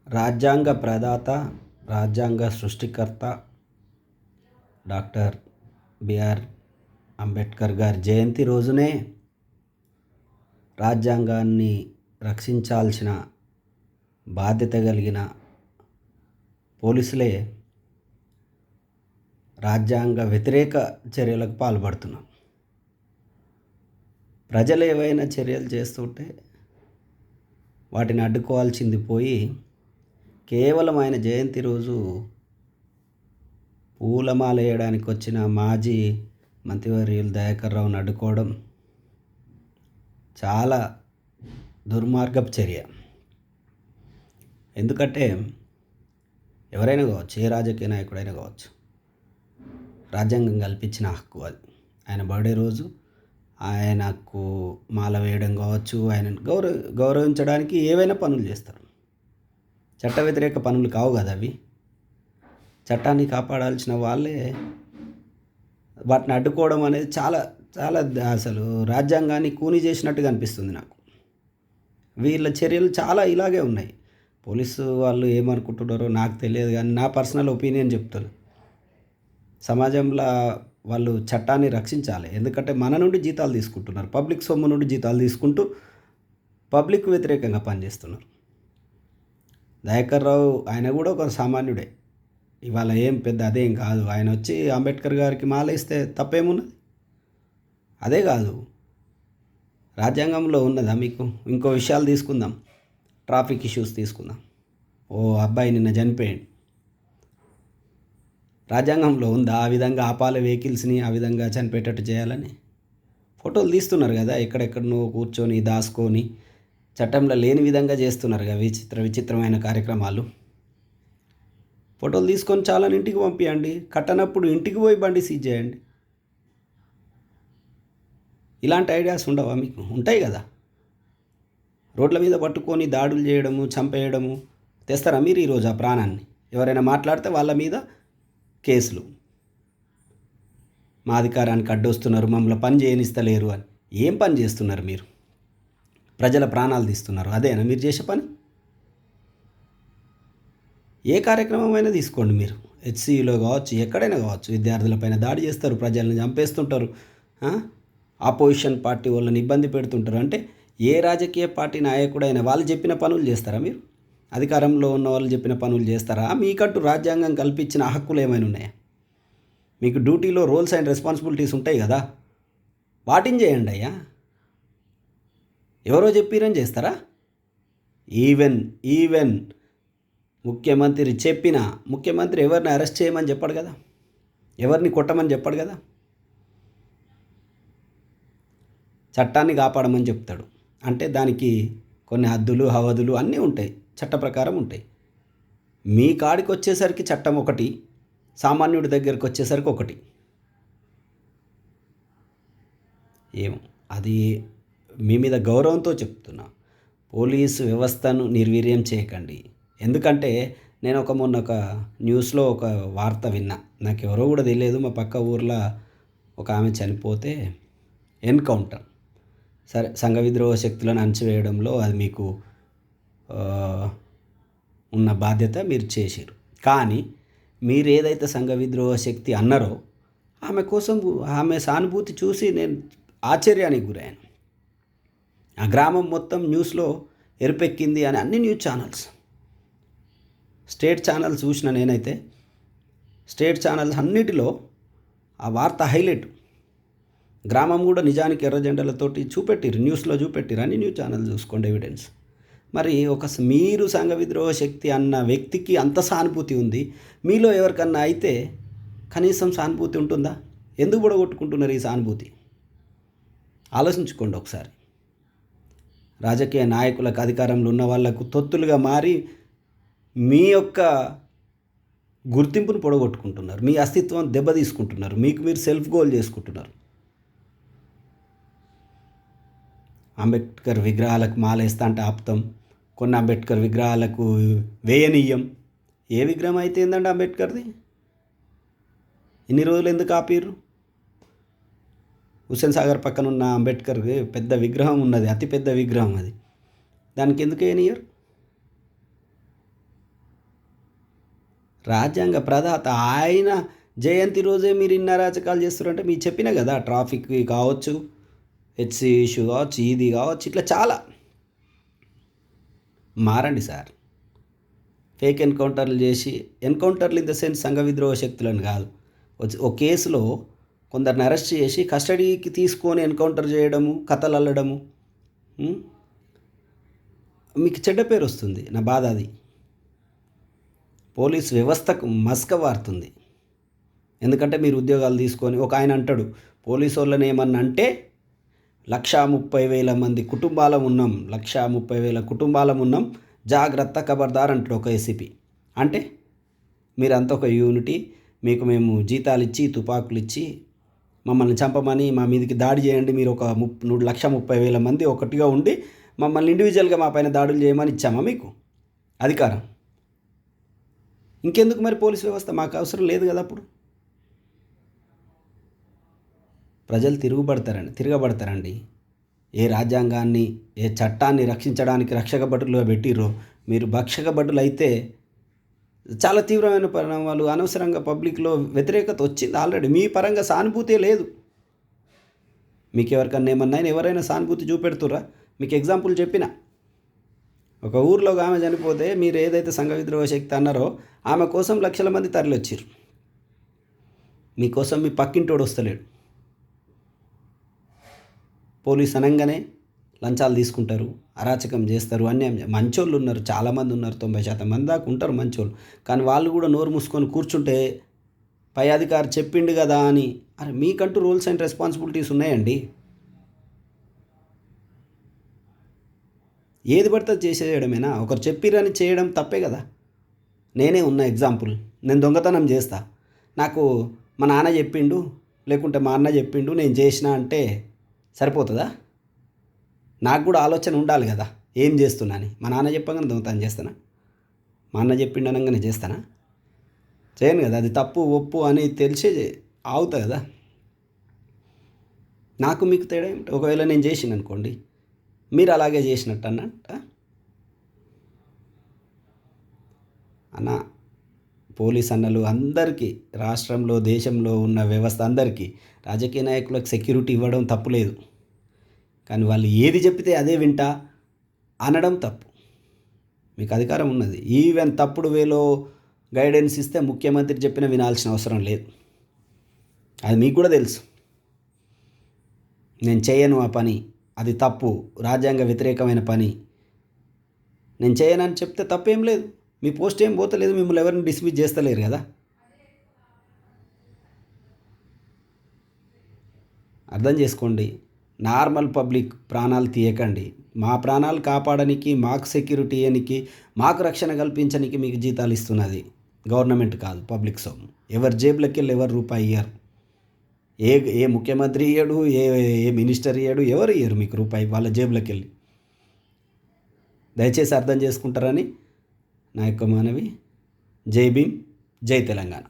రాజ్యాంగ ప్రదాత, రాజ్యాంగ సృష్టికర్త డాక్టర్ బిఆర్ అంబేద్కర్ గారి జయంతి రోజునే రాజ్యాంగాన్ని రక్షించాల్సిన బాధ్యత కలిగిన పోలీసులే రాజ్యాంగ వ్యతిరేక చర్యలకు పాల్పడుతున్నాం. ప్రజలు ఏవైనా చర్యలు చేస్తుంటే వాటిని అడ్డుకోవాల్సింది పోయి కేవలం ఆయన జయంతి రోజు పూలమాల వేయడానికి వచ్చిన మాజీ మంత్రివర్యులు దయాకర్ రావును అడ్డుకోవడం చాలా దుర్మార్గపు చర్య. ఎందుకంటే ఎవరైనా కావచ్చు, ఏ రాజకీయ నాయకుడైనా కావచ్చు, రాజ్యాంగం కల్పించిన హక్కు అది. ఆయన బర్త్డే రోజు ఆయనకు మాల వేయడం కావచ్చు, ఆయనను గౌరవించడానికి ఏవైనా పనులు చేస్తారు. చట్ట వ్యతిరేక పనులు కావు కదా అవి. చట్టాన్ని కాపాడాల్సిన వాళ్ళే వాటిని అడ్డుకోవడం అనేది చాలా చాలా అసలు రాజ్యాంగాన్ని కూని చేసినట్టుగా అనిపిస్తుంది నాకు. వీళ్ళ చర్యలు చాలా ఇలాగే ఉన్నాయి. పోలీసు వాళ్ళు ఏమనుకుంటున్నారో నాకు తెలియదు, కానీ నా పర్సనల్ ఒపీనియన్ చెప్తాను. సమాజంలో వాళ్ళు చట్టాన్ని రక్షించాలి. ఎందుకంటే మన నుండి జీతాలు తీసుకుంటున్నారు, పబ్లిక్ సొమ్ము నుండి జీతాలు తీసుకుంటూ పబ్లిక్ వ్యతిరేకంగా పనిచేస్తున్నారు. దయాకర్ రావు ఆయన కూడా ఒక సామాన్యుడే. ఇవాళ ఏం పెద్ద అదేం కాదు. ఆయన వచ్చి అంబేద్కర్ గారికి మాల ఇస్తే తప్పేమున్నది? అదే కాదు, రాజ్యాంగంలో ఉన్నదా మీకు? ఇంకో విషయాలు తీసుకుందాం. ట్రాఫిక్ ఇష్యూస్ తీసుకుందాం. ఓ అబ్బాయి నిన్న చనిపోయాడు. రాజ్యాంగంలో ఉందా ఆ విధంగా ఆపాలి వెహికల్స్ని, ఆ విధంగా చనిపోయేటట్టు చేయాలని? ఫోటోలు తీస్తున్నారు కదా, ఎక్కడెక్కడనో కూర్చొని దాచుకొని చట్టంలో లేని విధంగా చేస్తున్నారు కదా విచిత్రమైన కార్యక్రమాలు. ఫోటోలు తీసుకొని చాలా ఇంటికి పంపించండి. కట్టనప్పుడు ఇంటికి పోయి బండి సీజ్ చేయండి. ఇలాంటి ఐడియాస్ ఉండవా మీకు? ఉంటాయి కదా. రోడ్ల మీద పట్టుకొని దాడులు చేయడము, చంపేయడము తెస్తారా మీరు ఈరోజు ఆ ప్రాణాన్ని? ఎవరైనా మాట్లాడితే వాళ్ళ మీద కేసులు. మా అధికారానికి అడ్డొస్తున్నారు, మమ్మల్ని పని చేయనిస్తలేరు అని. ఏం పని చేస్తున్నారు మీరు? ప్రజల ప్రాణాలు తీస్తున్నారు. అదేనా మీరు చేసే పని? ఏ కార్యక్రమం అయినా తీసుకోండి మీరు. హెచ్సియులో కావచ్చు, ఎక్కడైనా కావచ్చు, విద్యార్థులపైన దాడి చేస్తారు, ప్రజలను చంపేస్తుంటారు, ఆపోజిషన్ పార్టీ వాళ్ళని ఇబ్బంది పెడుతుంటారు. అంటే ఏ రాజకీయ పార్టీ నాయకుడైనా వాళ్ళు చెప్పిన పనులు చేస్తారా మీరు? అధికారంలో ఉన్న వాళ్ళు చెప్పిన పనులు చేస్తారా? మీకంటూ రాజ్యాంగం కల్పించిన హక్కులు ఏమైనా ఉన్నాయా? మీకు డ్యూటీలో రోల్స్ అండ్ రెస్పాన్సిబిలిటీస్ ఉంటాయి కదా, వాటిని చేయండి అయ్యా. ఎవరో చెప్పిరని చేస్తారా? ఈవెన్ ముఖ్యమంత్రి చెప్పిన ముఖ్యమంత్రి ఎవరిని అరెస్ట్ చేయమని చెప్పాడు కదా, ఎవరిని కొట్టమని చెప్పాడు కదా, చట్టాన్ని కాపాడమని చెప్తాడు. అంటే దానికి కొన్ని హద్దులు హవదులు అన్నీ ఉంటాయి, చట్ట ప్రకారం ఉంటాయి. మీ కాడికి వచ్చేసరికి చట్టం ఒకటి, సామాన్యుడి దగ్గరికి వచ్చేసరికి ఒకటి. ఏమో అది మీ మీద గౌరవంతో చెప్తున్నా. పోలీసు వ్యవస్థను నిర్వీర్యం చేయకండి. ఎందుకంటే నేను మొన్న ఒక న్యూస్లో ఒక వార్త విన్నా. నాకు ఎవరో కూడా తెలియదు. మా పక్క ఊర్లో ఒక ఆమె చనిపోతే ఎన్కౌంటర్. సరే, సంఘ విద్రోహ శక్తులను అణచివేయడంలో అది మీకు ఉన్న బాధ్యత మీరు చేసిరు. కానీ మీరు ఏదైతే సంఘ విద్రోహ శక్తి అన్నారో ఆమె కోసం, ఆమె సానుభూతి చూసి నేను ఆశ్చర్యానికి గురయ్యాను. ఆ గ్రామం మొత్తం న్యూస్లో ఎరుపెక్కింది అని అన్ని న్యూస్ ఛానల్స్, స్టేట్ ఛానల్స్ చూసిన నేనైతే. స్టేట్ ఛానల్స్ అన్నిటిలో ఆ వార్త హైలైట్. గ్రామం కూడా నిజానికి ఎర్ర జెండాలతోటి చూపెట్టిరు, న్యూస్లో చూపెట్టిరు. అన్ని న్యూస్ ఛానల్ చూసుకోండి, ఎవిడెన్స్. మరి మీరు సంఘ విద్రోహ శక్తి అన్న వ్యక్తికి అంత సానుభూతి ఉంది, మీలో ఎవరికన్నా అయితే కనీసం సానుభూతి ఉంటుందా? ఎందుకు పొడగొట్టుకుంటున్నారు ఈ సానుభూతి? ఆలోచించుకోండి ఒకసారి. రాజకీయ నాయకులకు, అధికారంలో ఉన్న వాళ్లకు తొత్తులుగా మారి మీ యొక్క గుర్తింపును పొడగొట్టుకుంటున్నారు, మీ అస్తిత్వం దెబ్బతీసుకుంటున్నారు, మీకు మీరు సెల్ఫ్ గోల్ చేసుకుంటున్నారు. అంబేద్కర్ విగ్రహాలకు మాలేస్తా అంటే ఆపుతాం, కొన్ని అంబేద్కర్ విగ్రహాలకు వేయనీయం. ఏ విగ్రహం అయితే ఏందండి అంబేద్కర్ది? ఇన్ని రోజులు ఎందుకు ఆపిర్రు? హుస్సేన్ సాగర్ పక్కన ఉన్న అంబేద్కర్ పెద్ద విగ్రహం ఉన్నది, అతిపెద్ద విగ్రహం అది. దానికి ఎందుకు వేయనియరు? రాజ్యాంగ ప్రదాత ఆయన జయంతి రోజే మీరు ఇన్ని అరాచకాలు చేస్తున్నారంటే మీకు చెప్పిన కదా, ట్రాఫిక్ కావచ్చు, హెచ్సి ఇష్యూ కావచ్చు, ఇది కావచ్చు, ఇట్లా చాలా. మారండి సార్. ఫేక్ ఎన్కౌంటర్లు చేసి, ఎన్కౌంటర్లు ఇన్ ద సెన్స్ సంఘ విద్రోహ శక్తులని కాదు, ఒక కేసులో కొందరిని అరెస్ట్ చేసి కస్టడీకి తీసుకొని ఎన్కౌంటర్ చేయడము, కథలు అల్లడము, మీకు చెడ్డ పేరు వస్తుంది. నా బాధ అది. పోలీస్ వ్యవస్థకు మసక వారుతుంది. ఎందుకంటే మీరు ఉద్యోగాలు తీసుకొని, ఒక ఆయన అంటాడు పోలీసు వాళ్ళని ఏమన్నా అంటే 130,000 మంది కుటుంబాలం ఉన్నాం, 130,000 కుటుంబాలం ఉన్నాం, జాగ్రత్త ఖబర్దార్ అంటాడు ఒక ఏసీపీ. అంటే మీరంతా ఒక యూనిటీ, మీకు మేము జీతాలు ఇచ్చి తుపాకులు ఇచ్చి మమ్మల్ని చంపమని మా మీదకి దాడి చేయండి, మీరు ఒక 130,000 మంది ఒకటిగా ఉండి మమ్మల్ని ఇండివిజువల్గా మా పైన దాడులు చేయమని ఇచ్చామా మీకు అధికారం? ఇంకెందుకు మరి పోలీస్ వ్యవస్థ? మాకు అవసరం లేదు కదా. అప్పుడు ప్రజలు తిరగబడతారండి. ఏ రాజ్యాంగాన్ని, ఏ చట్టాన్ని రక్షించడానికి రక్షక భటులుగా పెట్టిర్రో మీరు భక్షక భటులు అయితే చాలా తీవ్రమైన పరిణామాలు, అనవసరంగా పబ్లిక్లో వ్యతిరేకత వచ్చింది. ఆల్రెడీ మీ పరంగా సానుభూతే లేదు. మీకు ఎవరికన్నా ఏమన్నా ఎవరైనా సానుభూతి చూపెడుతుర్రా? మీకు ఎగ్జాంపుల్ చెప్పిన, ఒక ఊర్లో ఒక ఆమె చనిపోతే మీరు ఏదైతే సంఘ విద్రోహ శక్తి అన్నారో ఆమె కోసం లక్షల మంది తరలివచ్చారు. మీకోసం మీ పక్కింటోడు వస్తలేడు. పోలీస్ అనగానే లంచాలు తీసుకుంటారు, అరాచకం చేస్తారు, అన్నీ. మంచోళ్ళు ఉన్నారు, చాలామంది ఉన్నారు, 90% మంది దాకా ఉంటారు మంచోళ్ళు. కానీ వాళ్ళు కూడా నోరు మూసుకొని కూర్చుంటే పై అధికారి చెప్పిండు కదా అని, అరే మీకంటూ రూల్స్ అండ్ రెస్పాన్సిబిలిటీస్ ఉన్నాయండి. ఏది పడితే చేసేయడమేనా? ఒకరు చెప్పిరని చేయడం తప్పే కదా. నేనే ఉన్న ఎగ్జాంపుల్. నేను దొంగతనం చేస్తా, నాకు మా నాన్న చెప్పిండు, లేకుంటే మా అన్న చెప్పిండు, నేను చేసిన అంటే సరిపోతుందా? నాకు కూడా ఆలోచన ఉండాలి కదా ఏం చేస్తున్నాను. మా నాన్న చెప్పగానే దొంగతనం చేస్తానా? మా అన్న చెప్పిండు అనగానే చేస్తానా? చేయను కదా. అది తప్పు ఒప్పు అని తెలిసే ఆగుతా కదా. నాకు మీకు తేడా ఏమిటి? ఒకవేళ నేను చేసిన అనుకోండి, మీరు అలాగే చేసినట్టు అన్నట్ట అన్న. పోలీస్ అన్నలు అందరికీ, రాష్ట్రంలో దేశంలో ఉన్న వ్యవస్థ అందరికీ, రాజకీయ నాయకులకు సెక్యూరిటీ ఇవ్వడం తప్పులేదు. కానీ వాళ్ళు ఏది చెప్తే అదే వింటా అనడం తప్పు. మీకు అధికారం ఉన్నది. ఈవెన్ తప్పుడు వేలో గైడెన్స్ ఇస్తే ముఖ్యమంత్రి చెప్పిన వినాల్సిన అవసరం లేదు. అది మీకు కూడా తెలుసు. నేను చేయను ఆ పని, అది తప్పు, రాజ్యాంగ వ్యతిరేకమైన పని, నేను చేయనని చెప్తే తప్పేం లేదు. మీ పోస్ట్ ఏం పోతలేదు, మిమ్మల్ని ఎవరిని డిస్మిస్ చేస్తలేరు కదా. అర్థం చేసుకోండి. నార్మల్ పబ్లిక్ ప్రాణాలు తీయకండి. మా ప్రాణాలు కాపాడడానికి, మాకు సెక్యూరిటీ ఇవ్వడానికి, మాకు రక్షణ కల్పించడానికి మీకు జీతాలు ఇస్తున్నది గవర్నమెంట్ కాదు, పబ్లిక్ సొమ్ము. ఎవరి జేబులకి వెళ్ళి ఎవరు రూపాయి ఇయ్యరు. ఏ ముఖ్యమంత్రి ఇయ్యడు, ఏ మినిస్టర్ ఇయ్యడు, ఎవరు ఇయ్యరు మీకు రూపాయి వాళ్ళ జేబులకి వెళ్ళి. దయచేసి అర్థం చేసుకుంటారని నా యొక్క మనవి. జై భీమ్, జై తెలంగాణ.